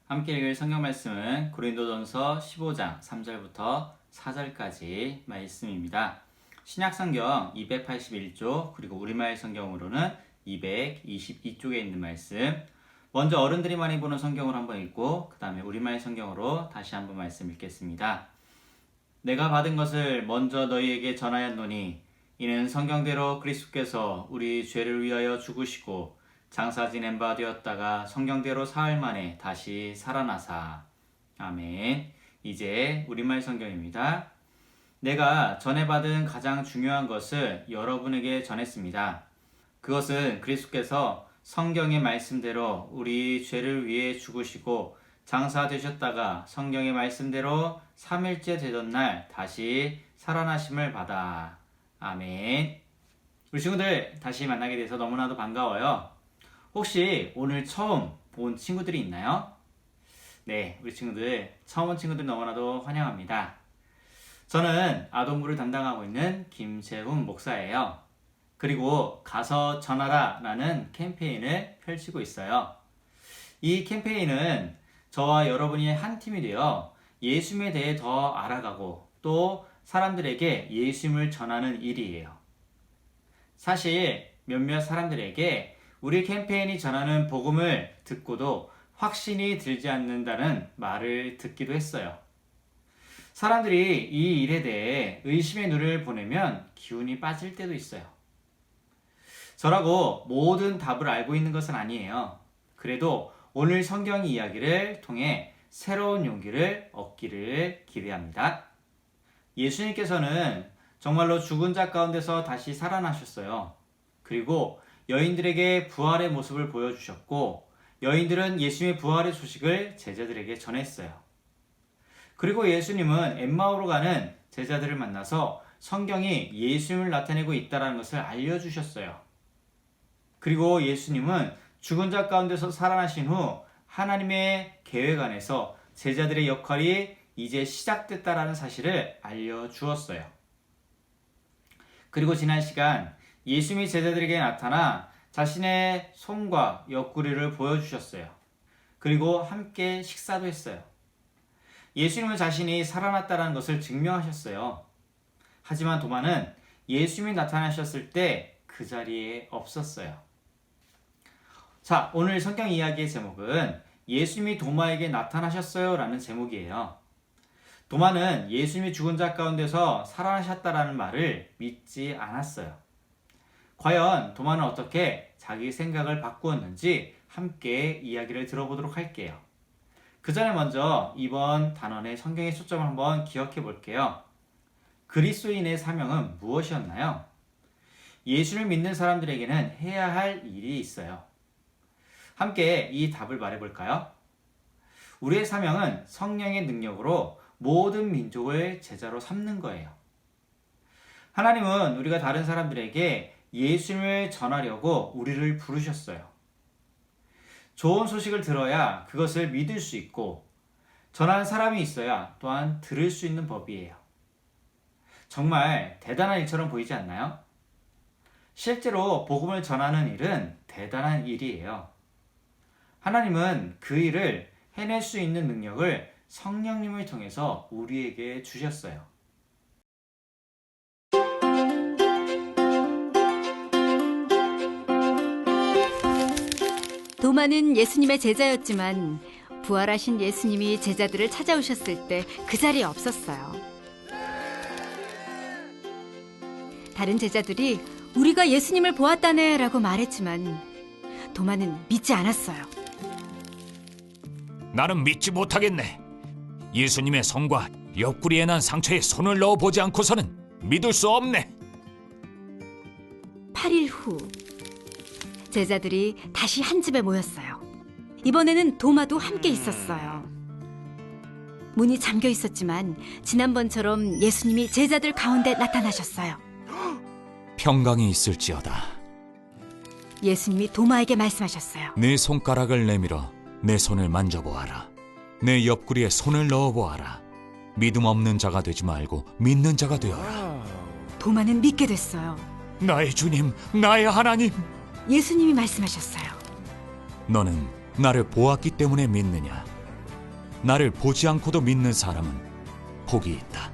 함께 읽을 성경 말씀은 고린도전서 15장 3절부터 4절까지 말씀입니다. 신약 성경 281쪽 그리고 우리말 성경으로는 222쪽에 있는 말씀. 먼저 어른들이 많이 보는 성경으로 한번 읽고 그 다음에 우리말 성경으로 다시 한번 말씀 읽겠습니다. 내가 받은 것을 먼저 너희에게 전하였노니 이는 성경대로 그리스도께서 우리 죄를 위하여 죽으시고 장사 지낸 바 되었다가 성경대로 사흘 만에 다시 살아나사. 아멘. 이제 우리말 성경입니다. 내가 전에 받은 가장 중요한 것을 여러분에게 전했습니다. 그것은 그리스도께서 성경의 말씀대로 우리 죄를 위해 죽으시고 장사 되셨다가 성경의 말씀대로 3일째 되던 날 다시 살아나심을 받아. 아멘. 우리 친구들 다시 만나게 돼서 너무나도 반가워요. 혹시 오늘 처음 본 친구들이 있나요? 네, 우리 친구들 처음 온 친구들 너무나도 환영합니다. 저는 아동부를 담당하고 있는 김재훈 목사예요. 그리고 가서 전하라 라는 캠페인을 펼치고 있어요. 이 캠페인은 저와 여러분이 한 팀이 되어 예수님에 대해 더 알아가고 또 사람들에게 예수님을 전하는 일이에요. 사실 몇몇 사람들에게 우리 캠페인이 전하는 복음을 듣고도 확신이 들지 않는다는 말을 듣기도 했어요. 사람들이 이 일에 대해 의심의 눈을 보내면 기운이 빠질 때도 있어요. 저라고 모든 답을 알고 있는 것은 아니에요. 그래도 오늘 성경 이야기를 통해 새로운 용기를 얻기를 기대합니다. 예수님께서는 정말로 죽은 자 가운데서 다시 살아나셨어요. 그리고 여인들에게 부활의 모습을 보여주셨고 여인들은 예수님의 부활의 소식을 제자들에게 전했어요. 그리고 예수님은 엠마오로 가는 제자들을 만나서 성경이 예수님을 나타내고 있다는 것을 알려주셨어요. 그리고 예수님은 죽은 자 가운데서 살아나신 후 하나님의 계획 안에서 제자들의 역할이 이제 시작됐다는 사실을 알려주었어요. 그리고 지난 시간 예수님이 제자들에게 나타나 자신의 손과 옆구리를 보여주셨어요. 그리고 함께 식사도 했어요. 예수님은 자신이 살아났다는 것을 증명하셨어요. 하지만 도마는 예수님이 나타나셨을 때 그 자리에 없었어요. 자, 오늘 성경 이야기의 제목은 예수님이 도마에게 나타나셨어요 라는 제목이에요. 도마는 예수님이 죽은 자 가운데서 살아나셨다라는 말을 믿지 않았어요. 과연 도마는 어떻게 자기 생각을 바꾸었는지 함께 이야기를 들어보도록 할게요. 그 전에 먼저 이번 단원의 성경의 초점을 한번 기억해 볼게요. 그리스도인의 사명은 무엇이었나요? 예수를 믿는 사람들에게는 해야 할 일이 있어요. 함께 이 답을 말해볼까요? 우리의 사명은 성령의 능력으로 모든 민족을 제자로 삼는 거예요. 하나님은 우리가 다른 사람들에게 예수님을 전하려고 우리를 부르셨어요. 좋은 소식을 들어야 그것을 믿을 수 있고 전하는 사람이 있어야 또한 들을 수 있는 법이에요. 정말 대단한 일처럼 보이지 않나요? 실제로 복음을 전하는 일은 대단한 일이에요. 하나님은 그 일을 해낼 수 있는 능력을 성령님을 통해서 우리에게 주셨어요. 도마는 예수님의 제자였지만 부활하신 예수님이 제자들을 찾아오셨을 때 그 자리에 없었어요. 다른 제자들이 우리가 예수님을 보았다네 라고 말했지만 도마는 믿지 않았어요. 나는 믿지 못하겠네. 예수님의 손과 옆구리에 난 상처에 손을 넣어보지 않고서는 믿을 수 없네. 8일 후 제자들이 다시 한 집에 모였어요. 이번에는 도마도 함께 있었어요. 문이 잠겨 있었지만 지난번처럼 예수님이 제자들 가운데 나타나셨어요. 평강이 있을지어다. 예수님이 도마에게 말씀하셨어요. 네 손가락을 내밀어 내 손을 만져보아라. 내 옆구리에 손을 넣어보아라. 믿음 없는 자가 되지 말고 믿는 자가 되어라. 도마는 믿게 됐어요. 나의 주님, 나의 하나님. 예수님이 말씀하셨어요. 너는 나를 보았기 때문에 믿느냐? 나를 보지 않고도 믿는 사람은 복이 있다.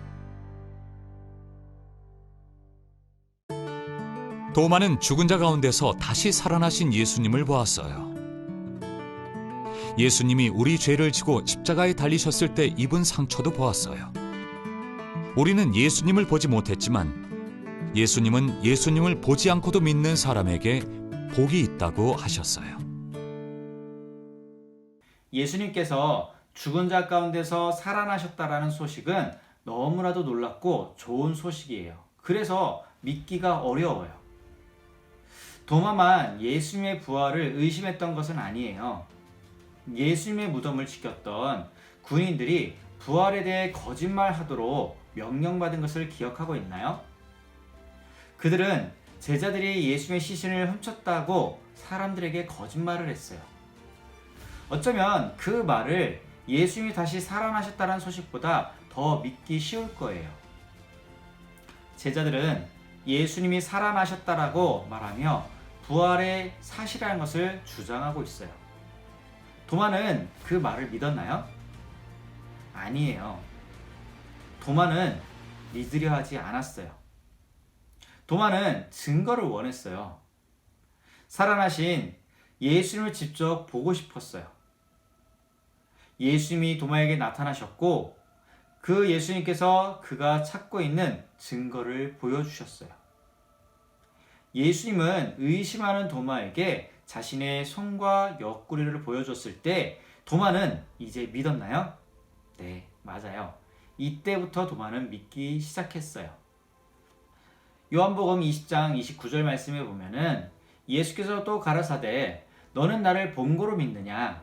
도마는 죽은 자 가운데서 다시 살아나신 예수님을 보았어요. 예수님이 우리 죄를 지고 십자가에 달리셨을 때 입은 상처도 보았어요. 우리는 예수님을 보지 못했지만 예수님은 예수님을 보지 않고도 믿는 사람에게 복이 있다고 하셨어요. 예수님께서 죽은 자 가운데서 살아나셨다라는 소식은 너무나도 놀랍고 좋은 소식이에요. 그래서 믿기가 어려워요. 도마만 예수님의 부활을 의심했던 것은 아니에요. 예수님의 무덤을 지켰던 군인들이 부활에 대해 거짓말하도록 명령받은 것을 기억하고 있나요? 그들은 제자들이 예수님의 시신을 훔쳤다고 사람들에게 거짓말을 했어요. 어쩌면 그 말을 예수님이 다시 살아나셨다는 소식보다 더 믿기 쉬울 거예요. 제자들은 예수님이 살아나셨다라고 말하며 부활의 사실이라는 것을 주장하고 있어요. 도마는 그 말을 믿었나요? 아니에요. 도마는 믿으려 하지 않았어요. 도마는 증거를 원했어요. 살아나신 예수님을 직접 보고 싶었어요. 예수님이 도마에게 나타나셨고 그 예수님께서 그가 찾고 있는 증거를 보여주셨어요. 예수님은 의심하는 도마에게 자신의 손과 옆구리를 보여줬을 때 도마는 이제 믿었나요? 네, 맞아요. 이때부터 도마는 믿기 시작했어요. 요한복음 20장 29절 말씀에 보면은 예수께서 또 가라사대 너는 나를 본고로 믿느냐?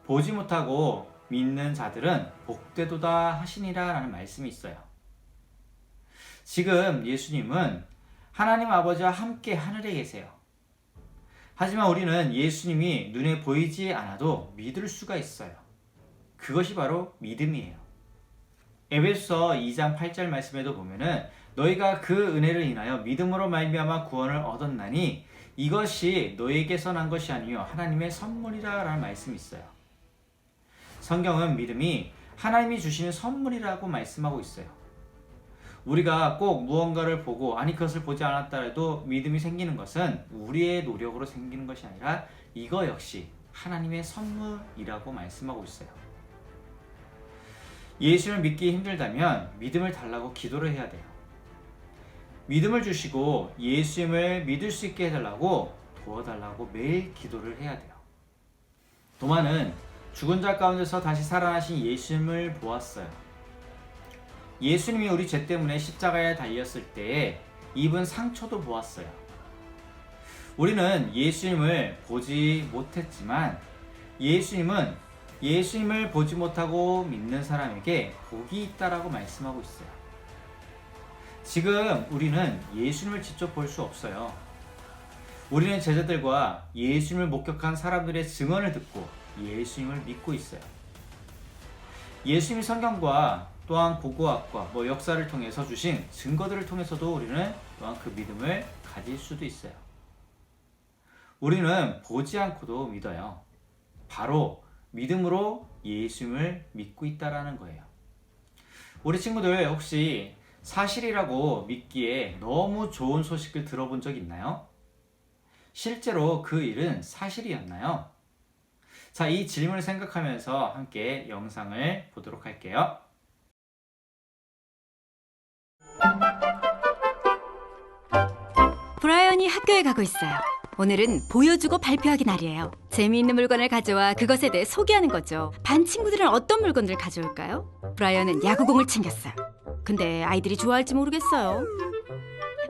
보지 못하고 믿는 자들은 복되도다 하시니라 라는 말씀이 있어요. 지금 예수님은 하나님 아버지와 함께 하늘에 계세요. 하지만 우리는 예수님이 눈에 보이지 않아도 믿을 수가 있어요. 그것이 바로 믿음이에요. 에베소서 2장 8절 말씀에도 보면은 너희가 그 은혜를 인하여 믿음으로 말미암아 구원을 얻었나니 이것이 너희에게서 난 것이 아니요 하나님의 선물이라 라는 말씀이 있어요. 성경은 믿음이 하나님이 주시는 선물이라고 말씀하고 있어요. 우리가 꼭 무언가를 보고 아니 그것을 보지 않았다 해도 믿음이 생기는 것은 우리의 노력으로 생기는 것이 아니라 이거 역시 하나님의 선물이라고 말씀하고 있어요. 예수를 믿기 힘들다면 믿음을 달라고 기도를 해야 돼요. 믿음을 주시고 예수님을 믿을 수 있게 해달라고 도와달라고 매일 기도를 해야 돼요. 도마는 죽은 자 가운데서 다시 살아나신 예수님을 보았어요. 예수님이 우리 죄 때문에 십자가에 달렸을 때에 입은 상처도 보았어요. 우리는 예수님을 보지 못했지만 예수님은 예수님을 보지 못하고 믿는 사람에게 복이 있다라고 말씀하고 있어요. 지금 우리는 예수님을 직접 볼 수 없어요. 우리는 제자들과 예수님을 목격한 사람들의 증언을 듣고 예수님을 믿고 있어요. 예수님이 성경과 또한 고고학과 역사를 통해서 주신 증거들을 통해서도 우리는 또한 그 믿음을 가질 수도 있어요. 우리는 보지 않고도 믿어요. 바로 믿음으로 예수님을 믿고 있다라는 거예요. 우리 친구들 혹시 사실이라고 믿기에 너무 좋은 소식을 들어본 적 있나요? 실제로 그 일은 사실이었나요? 자, 이 질문을 생각하면서 함께 영상을 보도록 할게요. 브라이언이 학교에 가고 있어요. 오늘은 보여주고 발표하기 날이에요. 재미있는 물건을 가져와 그것에 대해 소개하는 거죠. 반 친구들은 어떤 물건들을 가져올까요? 브라이언은 야구공을 챙겼어요. 근데 아이들이 좋아할지 모르겠어요.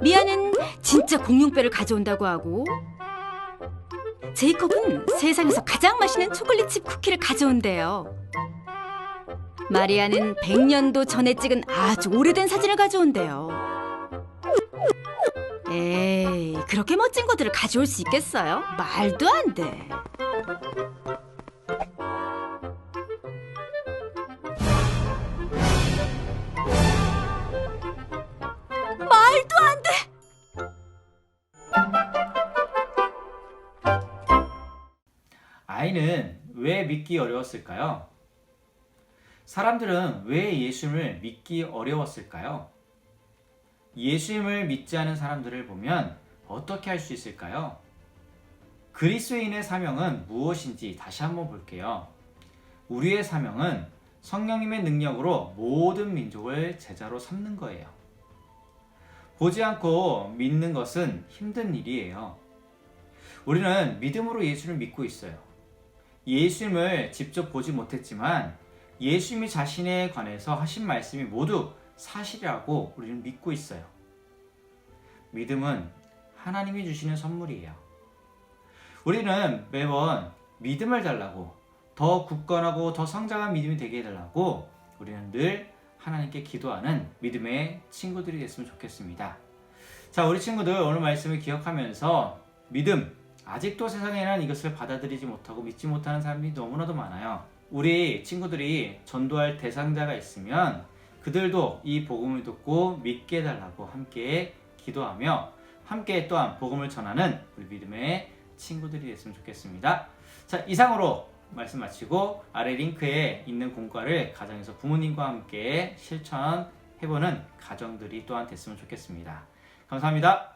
미아는 진짜 공룡뼈를 가져온다고 하고 제이콥은 세상에서 가장 맛있는 초콜릿칩 쿠키를 가져온대요. 마리아는 100년도 전에 찍은 아주 오래된 사진을 가져온대요. 에이, 그렇게 멋진 것들을 가져올 수 있겠어요? 말도 안 돼. 말도 안 돼. 가인은 왜 믿기 어려웠을까요? 사람들은 왜 예수님을 믿기 어려웠을까요? 예수님을 믿지 않은 사람들을 보면 어떻게 할 수 있을까요? 그리스도인의 사명은 무엇인지 다시 한번 볼게요. 우리의 사명은 성령님의 능력으로 모든 민족을 제자로 삼는 거예요. 보지 않고 믿는 것은 힘든 일이에요. 우리는 믿음으로 예수를 믿고 있어요. 예수님을 직접 보지 못했지만 예수님이 자신에 관해서 하신 말씀이 모두 사실이라고 우리는 믿고 있어요. 믿음은 하나님이 주시는 선물이에요. 우리는 매번 믿음을 달라고, 더 굳건하고 더 성장한 믿음이 되게 해달라고 우리는 늘 하나님께 기도하는 믿음의 친구들이 됐으면 좋겠습니다. 자, 우리 친구들 오늘 말씀을 기억하면서 믿음, 아직도 세상에는 이것을 받아들이지 못하고 믿지 못하는 사람이 너무나도 많아요. 우리 친구들이 전도할 대상자가 있으면 그들도 이 복음을 듣고 믿게 해달라고 함께 기도하며 함께 또한 복음을 전하는 우리 믿음의 친구들이 됐으면 좋겠습니다. 자, 이상으로 말씀 마치고 아래 링크에 있는 공과를 가정에서 부모님과 함께 실천해보는 가정들이 또한 됐으면 좋겠습니다. 감사합니다.